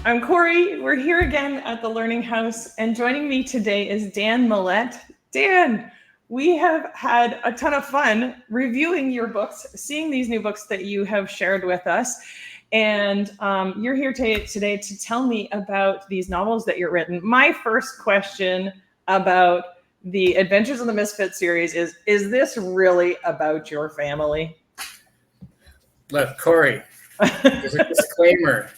I'm Corey. We're here again at the Learning House, and joining me today is Dan Millete. Dan, we have had a ton of fun reviewing your books, seeing these new books that you have shared with us. And you're here today to tell me about these novels that you've written. My first question about the Adventures of the Misfit series is this really about your family? Look, Corey, there's a disclaimer.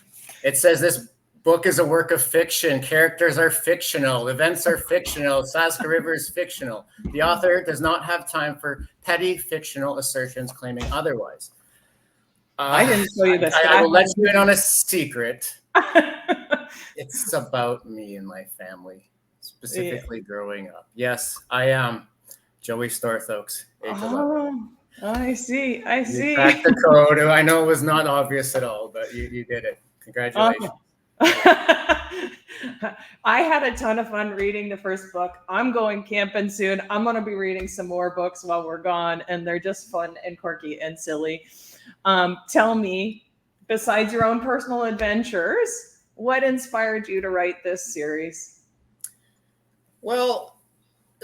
It says this book is a work of fiction. Characters are fictional. Events are fictional. Saska River is fictional. The author does not have time for petty fictional assertions claiming otherwise. I didn't tell you this. I will let you in on a secret. It's about me and my family, specifically growing up. Yes, I am Joey Storthoaks, age 11. I see. You cracked the code. I know it was not obvious at all, but you did it. Congratulations. I had a ton of fun reading the first book. I'm going camping soon. I'm going to be reading some more books while we're gone, and they're just fun and quirky and silly. Tell me, besides your own personal adventures, what inspired you to write this series? Well,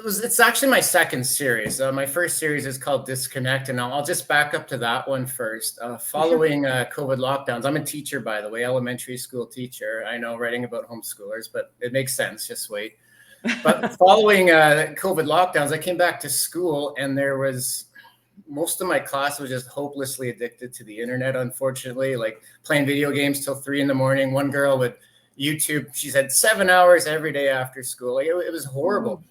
it's actually my second series. My first series is called Disconnect, and I'll just back up to that one first. Following COVID lockdowns, I'm a teacher, by the way, elementary school teacher. I know, writing about homeschoolers, but it makes sense. Just wait. But following COVID lockdowns, I came back to school, and most of my class was just hopelessly addicted to the internet, unfortunately, like playing video games till 3 a.m. One girl would YouTube, she said 7 hours every day after school. Like it was horrible.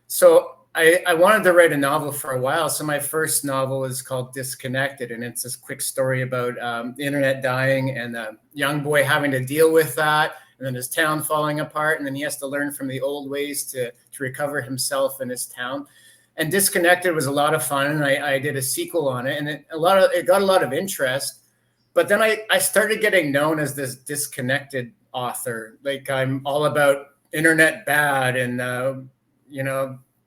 So I wanted to write a novel for a while. So my first novel is called Disconnected, and it's this quick story about the internet dying and a young boy having to deal with that, and then his town falling apart, and then he has to learn from the old ways to recover himself and his town. And Disconnected was a lot of fun, and I did a sequel on it, and it got a lot of interest. But then I started getting known as this disconnected author. Like, I'm all about internet bad and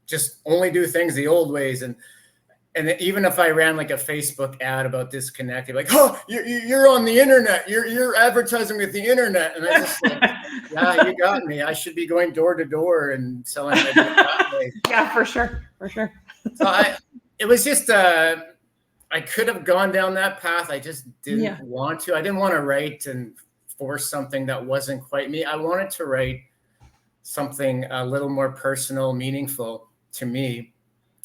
just only do things the old ways. And even if I ran like a Facebook ad about Disconnected, like, oh, you're on the internet, you're advertising with the internet. And I just like, yeah, you got me. I should be going door to door and selling my book that way. Yeah, for sure. So it was just, I could have gone down that path. I just didn't want to. I didn't want to write and force something that wasn't quite me. I wanted to write something a little more personal, meaningful to me.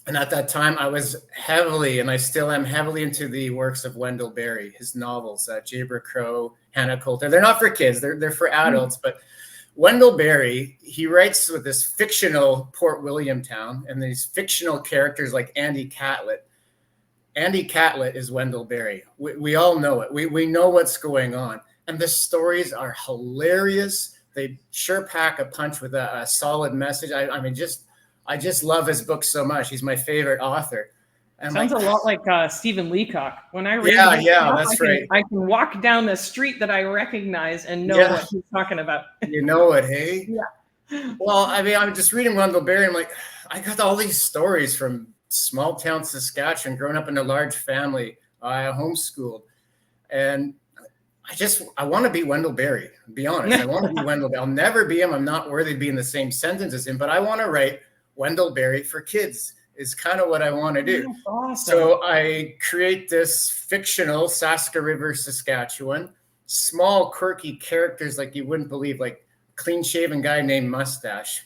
And at that time, I was heavily, and I still am heavily, into the works of Wendell Berry, his novels, Jabra Crow, Hannah Coulter. They're not for kids, they're for adults. But Wendell Berry, he writes with this fictional Port William town and these fictional characters like Andy Catlett. Andy Catlett is Wendell Berry. We all know it. We know what's going on. And the stories are hilarious. They sure pack a punch with a solid message. I just love his book so much. He's my favorite author. And sounds a lot like Stephen Leacock. When I read that's right. I can walk down the street that I recognize and know what he's talking about. You know it, hey? Yeah. Well, I'm just reading Wendell Berry. I'm like, I got all these stories from small town Saskatchewan, growing up in a large family, homeschooled. And I want to be Wendell Berry. Be honest. I want to be Wendell Berry. I'll never be him. I'm not worthy to be in the same sentence as him, but I want to write Wendell Berry for kids is kind of what I want to do. Awesome. So I create this fictional Saska River, Saskatchewan, small, quirky characters like you wouldn't believe, like clean-shaven guy named Mustache,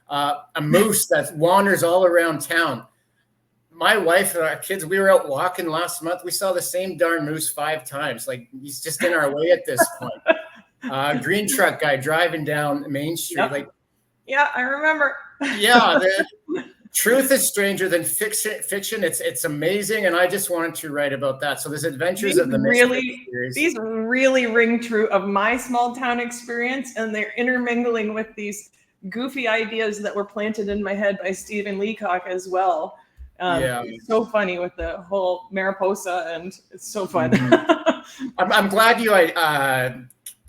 a moose that wanders all around town. My wife and our kids, we were out walking last month. We saw the same darn moose 5 times. Like, he's just in our way at this point. Green truck guy driving down Main Street. Yeah, I remember. Yeah, the truth is stranger than fiction. It's amazing, and I just wanted to write about that. So there's Adventures of the Misfit series. These really ring true of my small town experience, and they're intermingling with these goofy ideas that were planted in my head by Stephen Leacock as well. It's so funny with the whole Mariposa, and it's so fun. I'm glad you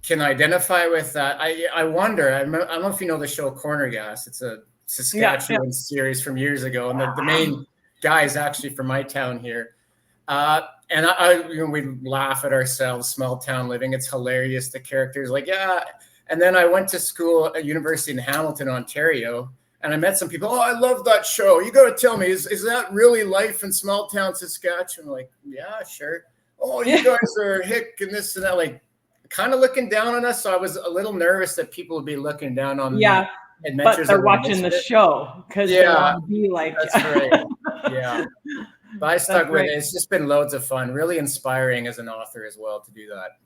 can identify with that. I wonder, I don't know if you know the show Corner Gas. It's a Saskatchewan series from years ago, and the main guy is actually from my town here. And we laugh at ourselves, small town living. It's hilarious. The characters, like, And then I went to school at University in Hamilton, Ontario, and I met some people. Oh, I love that show. You got to tell me, is that really life in small town Saskatchewan? I'm like, yeah, sure. Oh, you guys are hick and this and that, like kind of looking down on us. So I was a little nervous that people would be looking down on Yeah, the adventures. but they're of watching the Misfit. show because they want to be like. That's right. Yeah. But I stuck with it. It's just been loads of fun, really inspiring as an author as well to do that.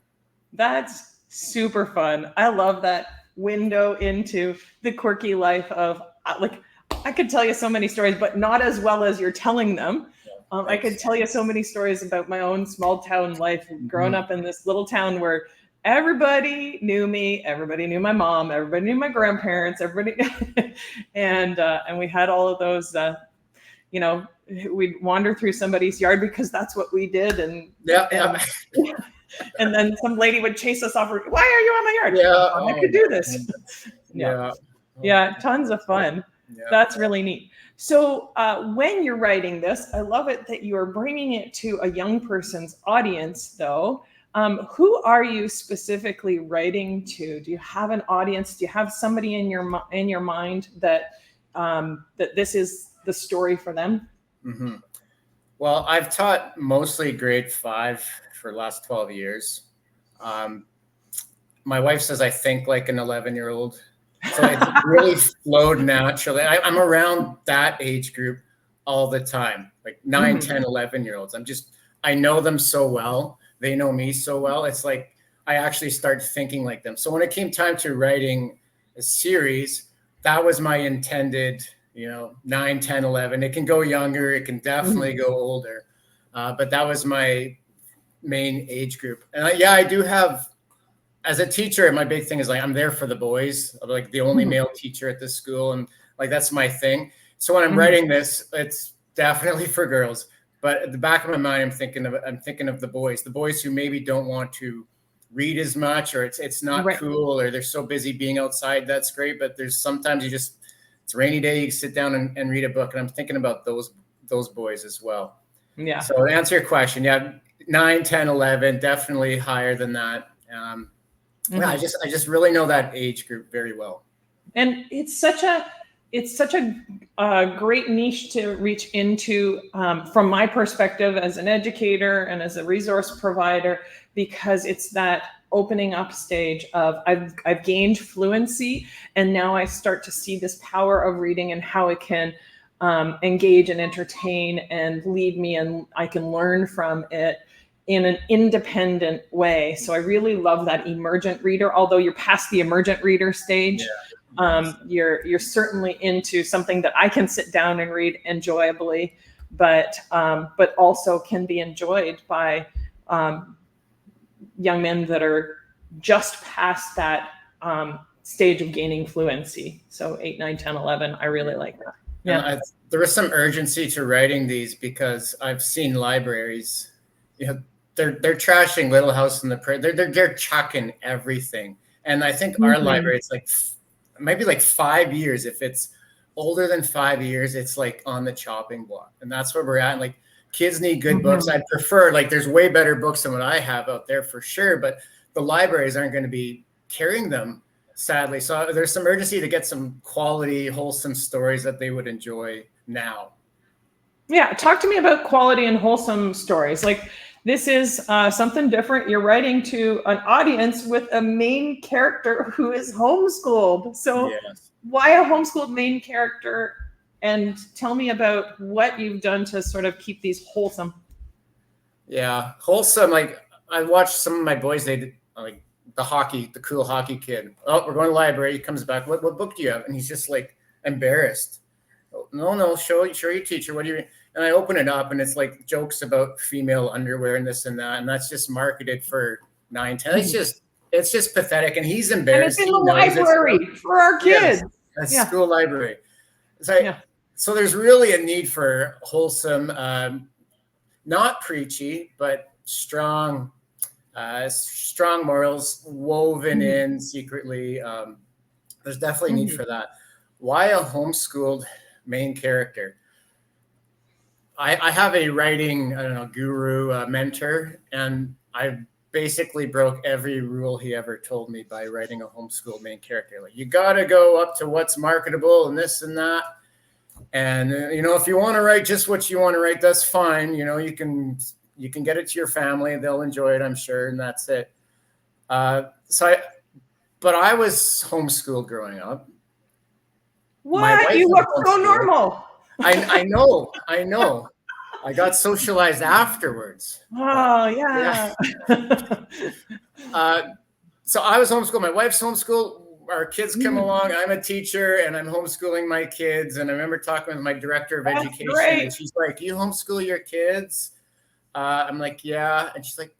That's super fun. I love that window into the quirky life of like, I could tell you so many stories, but not as well as you're telling them. I could tell you so many stories about my own small town life, growing up in this little town where everybody knew me, everybody knew my mom, everybody knew my grandparents, everybody, and we had all of those. You know, we'd wander through somebody's yard because that's what we did, and and then some lady would chase us off. Why are you on my yard? Yeah, I could do this. Yeah, tons of fun. Yeah. That's really neat. So when you're writing this, I love it that you're bringing it to a young person's audience, though. Who are you specifically writing to? Do you have an audience? Do you have somebody in your mind that that this is the story for them? Mm-hmm. Well, I've taught mostly grade 5 for the last 12 years. My wife says I think like an 11-year-old. So it really flowed naturally. I'm around that age group all the time, like 9, 10, 11-year-olds. I know them so well. They know me so well. It's like I actually start thinking like them. So when it came time to writing a series, that was my intended, 9, 10, 11. It can go younger. It can definitely go older. But that was my main age group. And I do have, as a teacher, my big thing is like, I'm there for the boys. I'm like the only male teacher at this school. And like, that's my thing. So when I'm writing this, it's definitely for girls. But at the back of my mind, I'm thinking of the boys who maybe don't want to read as much, or it's not cool, or they're so busy being outside. That's great. But there's sometimes it's a rainy day, you sit down and read a book. And I'm thinking about those boys as well. Yeah. So to answer your question, 9, 10, 11, definitely higher than that. Yeah, I just really know that age group very well. And it's such a great niche to reach into from my perspective as an educator and as a resource provider, because it's that opening up stage of I've gained fluency, and now I start to see this power of reading and how it can engage and entertain and lead me, and I can learn from it in an independent way. So I really love that emergent reader. Although you're past the emergent reader stage, you're certainly into something that I can sit down and read enjoyably, but also can be enjoyed by young men that are just past that stage of gaining fluency. So 8, 9, 10, 11, I really like that. Yeah. There was some urgency to writing these because I've seen libraries, they're trashing Little House on the Prairie. They're chucking everything. And I think our library, it's like maybe like 5 years. If it's older than 5 years, it's like on the chopping block. And that's where we're at. And like, kids need good books. I prefer, like, there's way better books than what I have out there for sure. But the libraries aren't going to be carrying them, sadly. So there's some urgency to get some quality, wholesome stories that they would enjoy now. Yeah. Talk to me about quality and wholesome stories. Like, this is something different. You're writing to an audience with a main character who is homeschooled. So why a homeschooled main character? And tell me about what you've done to sort of keep these wholesome. Yeah, wholesome. Like, I watched some of my boys, they did, like the cool hockey kid. Oh, we're going to the library. He comes back. What book do you have? And he's just like embarrassed. Oh, no, show your teacher. What do you? And I open it up, and it's like jokes about female underwear and this and that, and that's just marketed for 9, 10. It's just pathetic, and he's embarrassed. And it's in the library for our kids. That's school library. So there's really a need for wholesome, not preachy, but strong morals woven in secretly. There's definitely a need for that. Why a homeschooled main character? I have a writing, guru, mentor, and I've basically broke every rule he ever told me by writing a homeschool main character. Like, you got to go up to what's marketable and this and that. And, if you want to write just what you want to write, that's fine. You can get it to your family. They'll enjoy it, I'm sure. And that's it. But I was homeschooled growing up. What? You look so normal. I know. I got socialized afterwards. Oh, yeah. So I was homeschooled. My wife's homeschooled. Our kids come along. I'm a teacher, and I'm homeschooling my kids. And I remember talking with my director of education, and she's like, "You homeschool your kids?" I'm like, "Yeah." And she's like,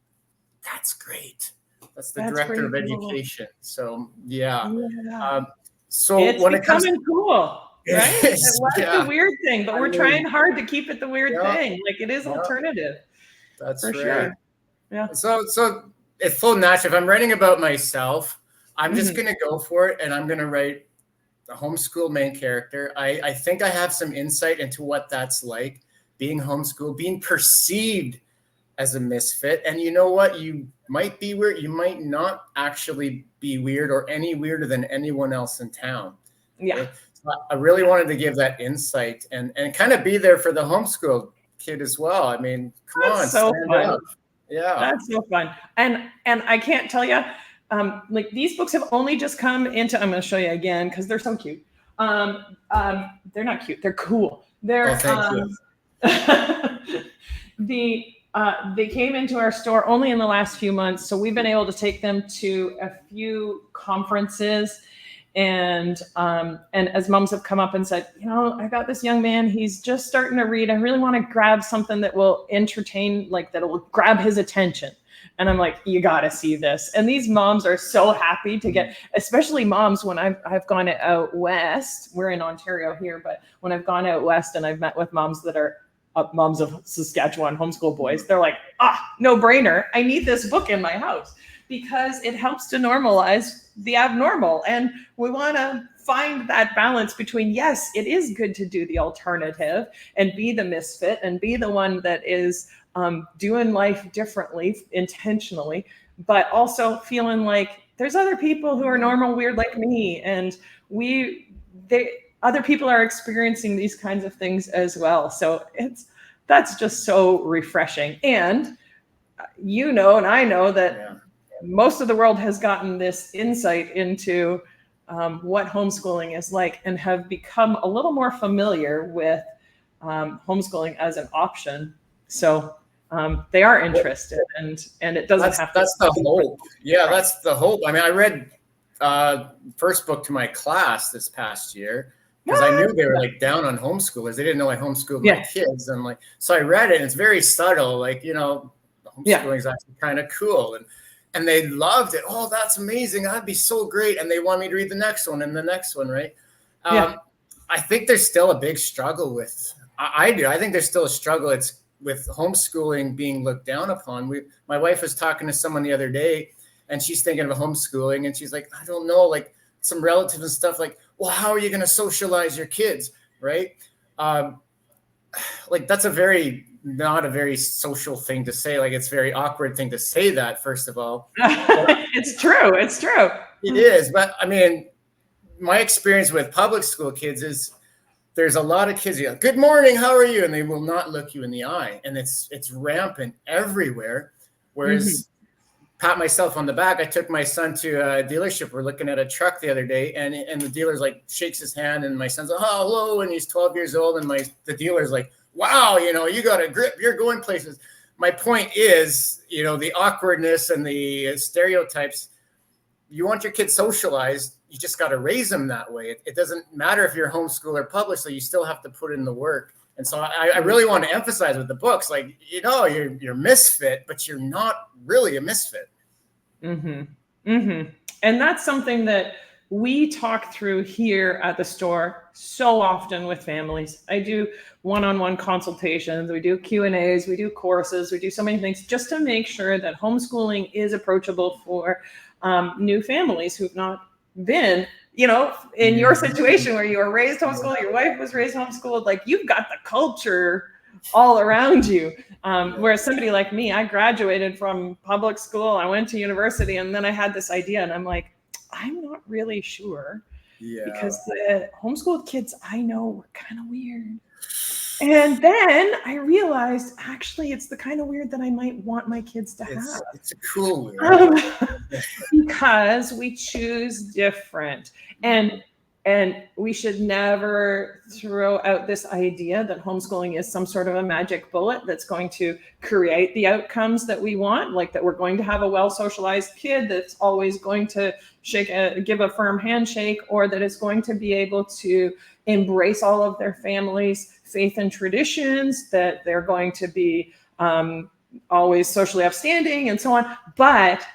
"That's great. That's the director of education." So, yeah. So it's when it comes cool. Right? It was yeah. the weird thing, but we're trying hard to keep it the weird thing. Like, it is alternative. That's for right. Sure. Yeah. So it's full natural. If I'm writing about myself, I'm just going to go for it, and I'm going to write a homeschool main character. I think I have some insight into what that's like, being homeschooled, being perceived as a misfit. And you know what? You might be weird. You might not actually be weird or any weirder than anyone else in town. Yeah. Okay? I really wanted to give that insight and kind of be there for the homeschool kid as well. I mean, come on, so fun. Up. Yeah, that's so fun. And I can't tell you, like, these books have only just come into. I'm going to show you again because they're so cute. They're not cute. They're cool. They're thank you. They came into our store only in the last few months, so we've been able to take them to a few conferences. And as moms have come up and said, I got this young man, he's just starting to read. I really want to grab something that will entertain, like that will grab his attention. And I'm like, you got to see this. And these moms are so happy to get, especially moms when I've gone out west. We're in Ontario here, but when I've gone out west and I've met with moms that are moms of Saskatchewan homeschool boys, they're like, no brainer. I need this book in my house. Because it helps to normalize the abnormal. And we want to find that balance between, yes, it is good to do the alternative and be the misfit and be the one that is doing life differently, intentionally, but also feeling like there's other people who are normal, weird like me. And other people are experiencing these kinds of things as well. So that's just so refreshing. And and I know that most of the world has gotten this insight into what homeschooling is like and have become a little more familiar with homeschooling as an option. So they are interested, and it doesn't have to. That's the hope. Yeah, that's the hope. I mean, I read first book to my class this past year because I knew they were like down on homeschoolers. They didn't know I homeschooled my kids, and so I read it. And it's very subtle, homeschooling is actually kind of cool, and they loved it. Oh, that's amazing. That'd be so great. And they want me to read the next one and the next one, right? I think there's still a big struggle with, I do. I think there's still a struggle. It's with homeschooling being looked down upon. My wife was talking to someone the other day, and she's thinking of homeschooling. And she's like, I don't know, like some relatives and stuff like, well, how are you going to socialize your kids, right? That's not a very social thing to say. Like, it's a very awkward thing to say that, first of all. It's true. It is. But I mean, my experience with public school kids is there's a lot of kids who go, good morning, how are you? And they will not look you in the eye. And it's rampant everywhere. Whereas pat myself on the back, I took my son to a dealership. We're looking at a truck the other day, and the dealer's like shakes his hand, and my son's like, oh, hello. And he's 12 years old. And the dealer's like, wow, you got a grip, you're going places. My point is, the awkwardness and the stereotypes, you want your kids socialized, you just got to raise them that way. It doesn't matter if you're homeschool or public, so you still have to put in the work. And so I really want to emphasize with the books, like, you're misfit, but you're not really a misfit. And that's something that we talk through here at the store so often with families. I do one-on-one consultations, we do Q&As, we do courses, we do so many things just to make sure that homeschooling is approachable for new families who've not been, in your situation where you were raised homeschooled, your wife was raised homeschooled, like, you've got the culture all around you. Whereas somebody like me, I graduated from public school, I went to university, and then I had this idea, and I'm like, I'm not really sure. Yeah. Because the homeschooled kids I know were kind of weird. And then I realized, actually, it's the kind of weird that I might want my kids to have. It's a cool weird. Because we choose different. And we should never throw out this idea that homeschooling is some sort of a magic bullet that's going to create the outcomes that we want, like that we're going to have a well-socialized kid that's always going to give a firm handshake, or that is going to be able to embrace all of their family's faith and traditions, that they're going to be always socially upstanding and so on. But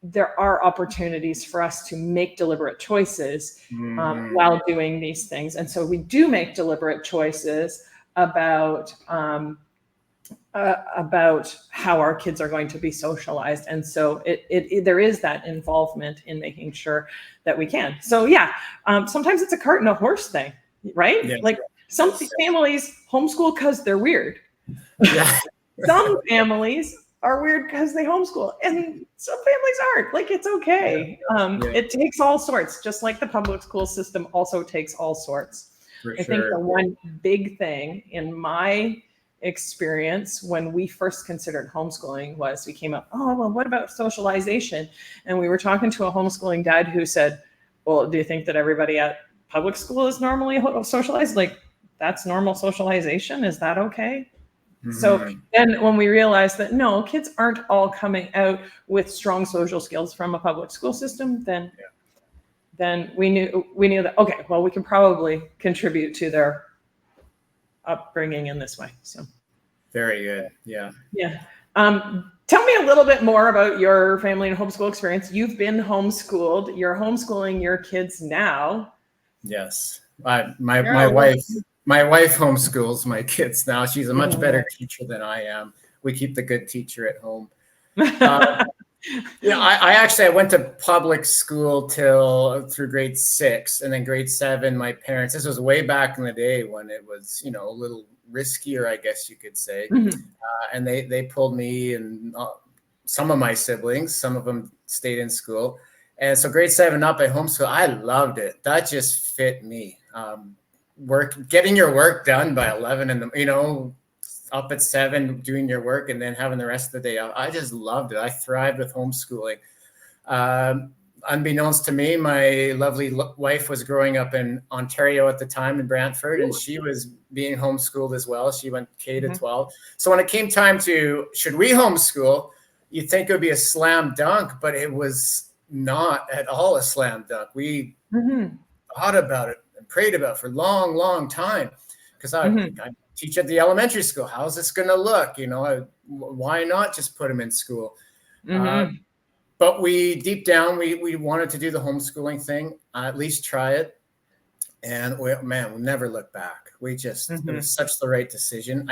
there are opportunities for us to make deliberate choices while doing these things. And so we do make deliberate choices about how our kids are going to be socialized. And so there is that involvement in making sure that we can. So yeah, sometimes it's a cart and a horse thing, right? Yeah. Like some families homeschool because they're weird. Yeah. Some families are weird because they homeschool, and some families aren't. Like, it's okay. It takes all sorts, just like the public school system also takes all sorts. I think the one big thing in my experience when we first considered homeschooling was we came up, oh, well, what about socialization? And we were talking to a homeschooling dad who said, well, do you think that everybody at public school is normally socialized? Like, that's normal socialization? Is that okay? So then when we realized that no, kids aren't all coming out with strong social skills from a public school system, then we knew that, okay, well, we can probably contribute to their upbringing in this way. So very good. Yeah. Yeah. Tell me a little bit more about your family and homeschool experience. You've been homeschooled. You're homeschooling your kids now. Yes. My wife homeschools my kids now. She's a much better teacher than I am. We keep the good teacher at home. I went to public school through grade 6, and then grade 7, my parents, this was way back in the day when it was, a little riskier, I guess you could say. And they pulled me and some of my siblings, some of them stayed in school. And so grade 7 up at homeschool, I loved it. That just fit me. Getting your work done by 11 and up at 7 doing your work and then having the rest of the day out. I just loved it. I thrived with homeschooling. Unbeknownst to me, my lovely wife was growing up in Ontario at the time in Brantford, and she was being homeschooled as well. She went K to 12. So when it came time to, should we homeschool, you'd think it would be a slam dunk, but it was not at all a slam dunk. We thought about it and prayed about it for a long, long time, because I teach at the elementary school. How's this going to look? Why not just put them in school? But deep down, we wanted to do the homeschooling thing, at least try it. And we never look back. It was such the right decision.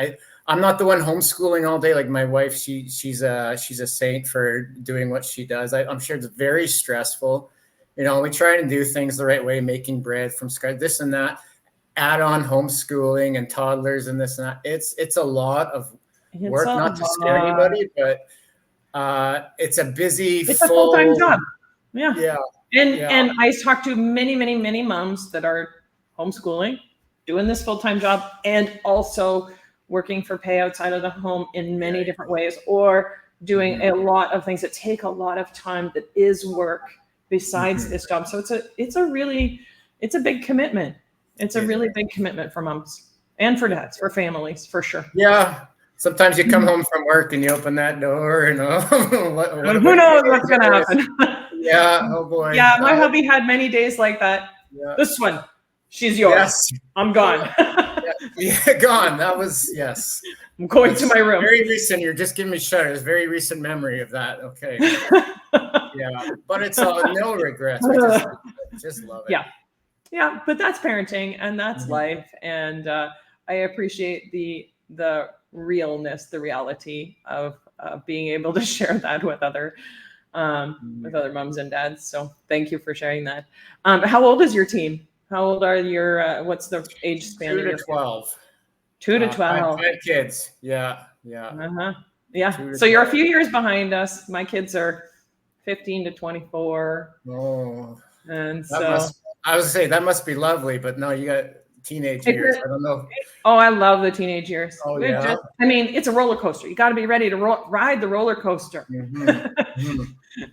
I'm not the one homeschooling all day. Like my wife, she's a saint for doing what she does. I'm sure it's very stressful. We try to do things the right way, making bread from scratch, this and that, add on homeschooling and toddlers and this and that. It's a lot of work, not to scare anybody, but it's a busy, it's a full-time job. Yeah. And I talked to many, many, many moms that are homeschooling, doing this full-time job, and also working for pay outside of the home in many different ways, or doing a lot of things that take a lot of time that is work besides this job. So it's a big commitment. It's a really big commitment for moms and for dads, for families, for sure. Yeah. Sometimes you come home from work and you open that door and who knows what's going to happen. Yeah. Oh boy. Yeah. My hubby had many days like that. Yeah. This one, she's yours. Yes. I'm gone. Gone. That was, yes. I'm going to my room. Very recent. You're just giving me shudders. Very recent memory of that. Okay. Yeah. But it's no regrets. We just love it. Yeah. Yeah. But that's parenting and that's life. And I appreciate the realness, the reality of being able to share that with other moms and dads. So thank you for sharing that. How old is your team? How old are what's the age span? 2 to 12. 2 to Five, 12. five kids. Yeah. Yeah. Uh-huh. Yeah. 2 to So you're a 12. few years behind us. My kids are 15 to 24. Oh, And that so must, I was say that must be lovely, but no, you got teenage it's years. I don't know. oh, I love the teenage years. Oh, We yeah. just, I mean, it's a roller coaster. You got to be ready to ride the roller coaster,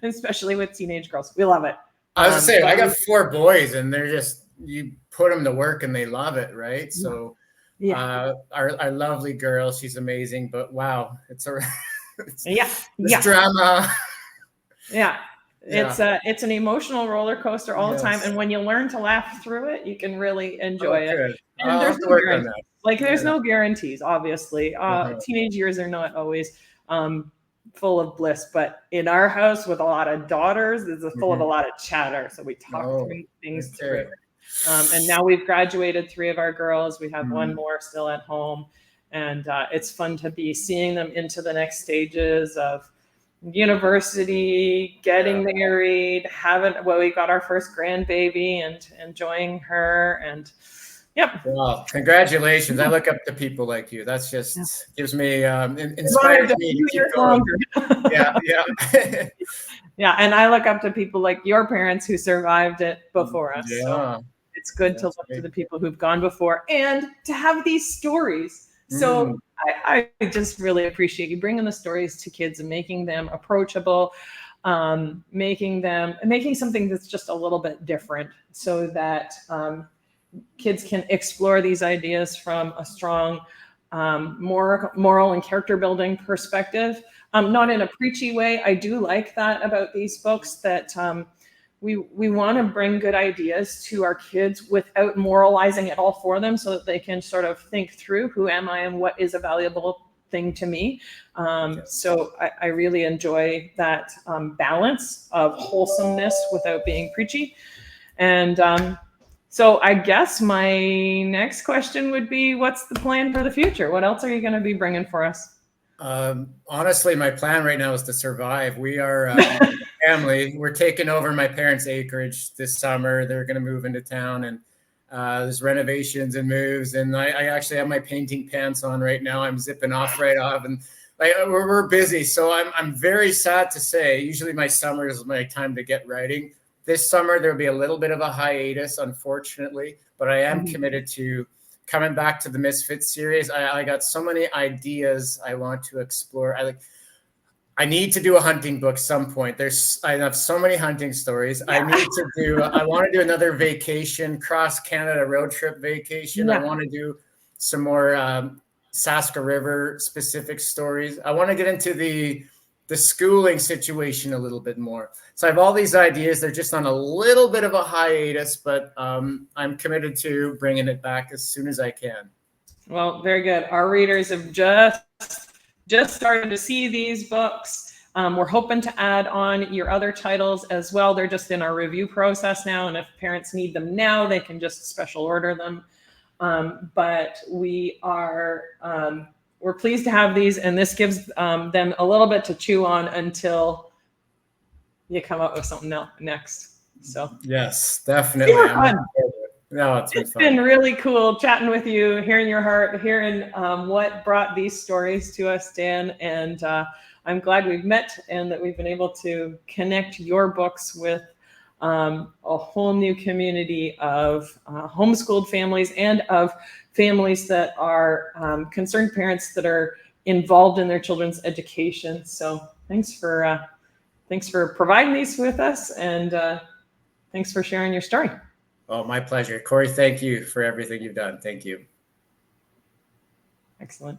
especially with teenage girls. We love it. I was saying, I But got 4 boys, and they're just, you put them to work and they love it, right? So, yeah, our lovely girl, she's amazing, but wow, it's yeah, this yeah, drama. yeah. Yeah. It's an emotional roller coaster all the time, Yes. and when you learn to laugh through it, you can really Oh, enjoy it. good. And I'll there's have to no work on guarantee. that. Like there's Yeah. no guarantees, obviously. Uh-huh. Teenage years are not always full of bliss, but in our house with a lot of daughters, it's full of a lot of chatter. So we talk Oh, things through. okay. And now we've graduated 3 of our girls. We have one Mhm. more still at home, and it's fun to be seeing them into the next stages of university, getting married, having well, we got our first grandbaby and enjoying her, and yep. Wow, congratulations. I look up to people like you. That's just gives me Survived inspires a me to few keep years going. longer. Yeah, yeah. Yeah, and I look up to people like your parents who survived it before us. So Yeah, it's good to that's look to great. the people who've gone before and to have these stories. So Mm, I just really appreciate you bringing the stories to kids and making them approachable, making something that's just a little bit different, so that kids can explore these ideas from a strong moral and character building perspective. Not in a preachy way. I do like that about these books, that we want to bring good ideas to our kids without moralizing it all for them, so that they can sort of think through, who am I and what is a valuable thing to me. So I really enjoy that balance of wholesomeness without being preachy. And so I guess my next question would be, what's the plan for the future? What else are you going to be bringing for us? honestly, my plan right now is to survive. We are family. We're taking over my parents' acreage this summer. They're going to move into town, and there's renovations and moves. And I actually have my painting pants on right now. I'm zipping off right off, and like we're busy. So I'm very sad to say. Usually my summer is my time to get writing. This summer there'll be a little bit of a hiatus, unfortunately, but I am committed to coming back to the Misfit series. I got so many ideas I want to explore. I need to do a hunting book some point. I have so many hunting stories. Yeah. I want to do another vacation, cross Canada road trip vacation. I Yeah. want to do some more Saska River specific stories. I want to get into the schooling situation a little bit more. So I have all these ideas. They're just on a little bit of a hiatus, but I'm committed to bringing it back as soon as I can. Well, very good. Our readers have just started to see these books. We're hoping to add on your other titles as well. They're just in our review process now, and if parents need them now, they can just special order them. But we're pleased to have these, and this gives them a little bit to chew on until you come up with something else next. So yes, definitely. super fun. No, it's been really cool chatting with you, hearing your heart, hearing what brought these stories to us, Dan. And I'm glad we've met and that we've been able to connect your books with a whole new community of homeschooled families and of families that are concerned parents that are involved in their children's education. So thanks for providing these with us, and thanks for sharing your story. Oh, my pleasure. Corey, thank you for everything you've done. Thank you. Excellent.